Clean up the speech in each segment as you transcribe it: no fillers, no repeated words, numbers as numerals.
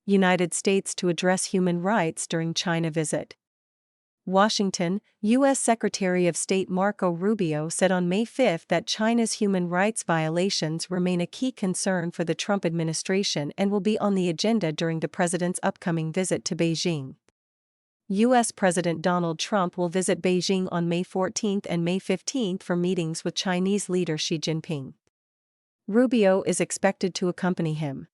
United States to address human rights during China visit. Washington, U.S. Secretary of State Marco Rubio said on May 5 that China's human rights violations remain a key concern for the Trump administration and will be on the agenda during the president's upcoming visit to Beijing. U.S. President Donald Trump will visit Beijing on May 14 and May 15 for meetings with Chinese leader Xi Jinping. Rubio is expected to accompany him.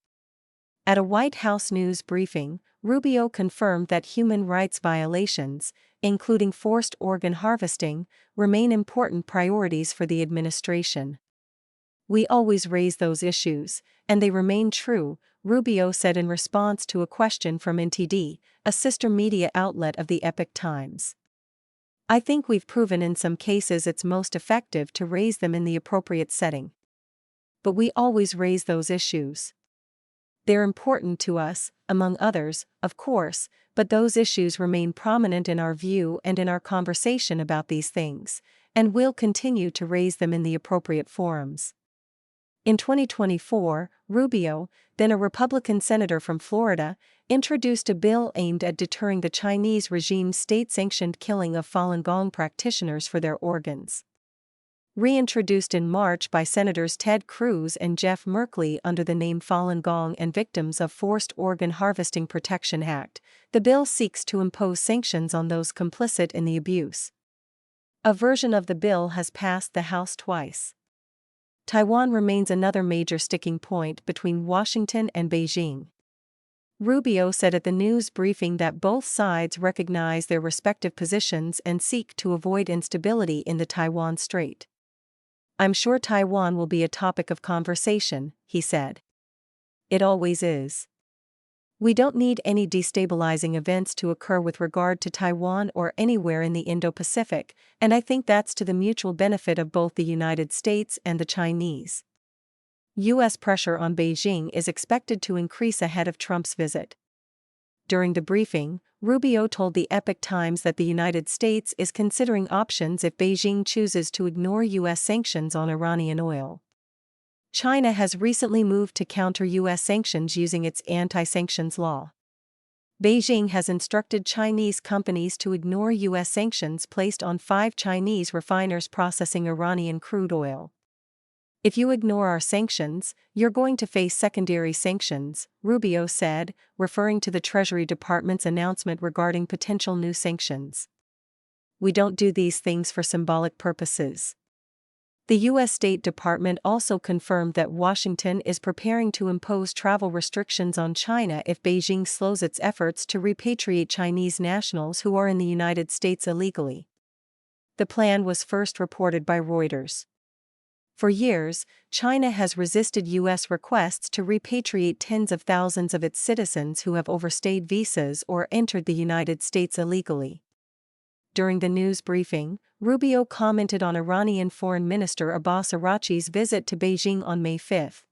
At a White House news briefing, Rubio confirmed that human rights violations, including forced organ harvesting, remain important priorities for the administration. "We always raise those issues, and they remain true," Rubio said in response to a question from NTD, a sister media outlet of the Epoch Times. "I think we've proven in some cases it's most effective to raise them in the appropriate setting. But we always raise those issues. They're important to us, among others, of course, but those issues remain prominent in our view and in our conversation about these things, and we'll continue to raise them in the appropriate forums." In 2024, Rubio, then a Republican senator from Florida, introduced a bill aimed at deterring the Chinese regime's state-sanctioned killing of Falun Gong practitioners for their organs. Reintroduced in March by Senators Ted Cruz and Jeff Merkley under the name Falun Gong and Victims of Forced Organ Harvesting Protection Act, the bill seeks to impose sanctions on those complicit in the abuse. A version of the bill has passed the House twice. Taiwan remains another major sticking point between Washington and Beijing. Rubio said at the news briefing that both sides recognize their respective positions and seek to avoid instability in the Taiwan Strait. "I'm sure Taiwan will be a topic of conversation," he said. "It always is. We don't need any destabilizing events to occur with regard to Taiwan or anywhere in the Indo-Pacific, and I think that's to the mutual benefit of both the United States and the Chinese." U.S. pressure on Beijing is expected to increase ahead of Trump's visit. During the briefing, Rubio told the Epoch Times that the United States is considering options if Beijing chooses to ignore U.S. sanctions on Iranian oil. China has recently moved to counter U.S. sanctions using its anti-sanctions law. Beijing has instructed Chinese companies to ignore U.S. sanctions placed on 5 Chinese refiners processing Iranian crude oil. "If you ignore our sanctions, you're going to face secondary sanctions," Rubio said, referring to the Treasury Department's announcement regarding potential new sanctions. "We don't do these things for symbolic purposes." The U.S. State Department also confirmed that Washington is preparing to impose travel restrictions on China if Beijing slows its efforts to repatriate Chinese nationals who are in the United States illegally. The plan was first reported by Reuters. For years, China has resisted U.S. requests to repatriate tens of thousands of its citizens who have overstayed visas or entered the United States illegally. During the news briefing, Rubio commented on Iranian Foreign Minister Abbas Araghchi's visit to Beijing on May 5.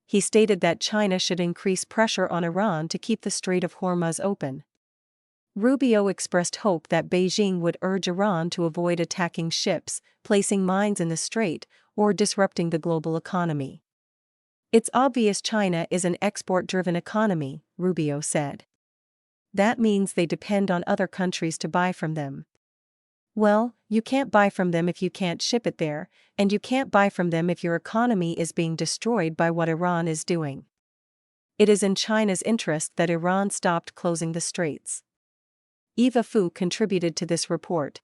He stated that China should increase pressure on Iran to keep the Strait of Hormuz open. Rubio expressed hope that Beijing would urge Iran to avoid attacking ships, placing mines in the strait, or disrupting the global economy. "It's obvious China is an export-driven economy," Rubio said. "That means they depend on other countries to buy from them. Well, you can't buy from them if you can't ship it there, and you can't buy from them if your economy is being destroyed by what Iran is doing. It is in China's interest that Iran stopped closing the straits." Eva Fu contributed to this report.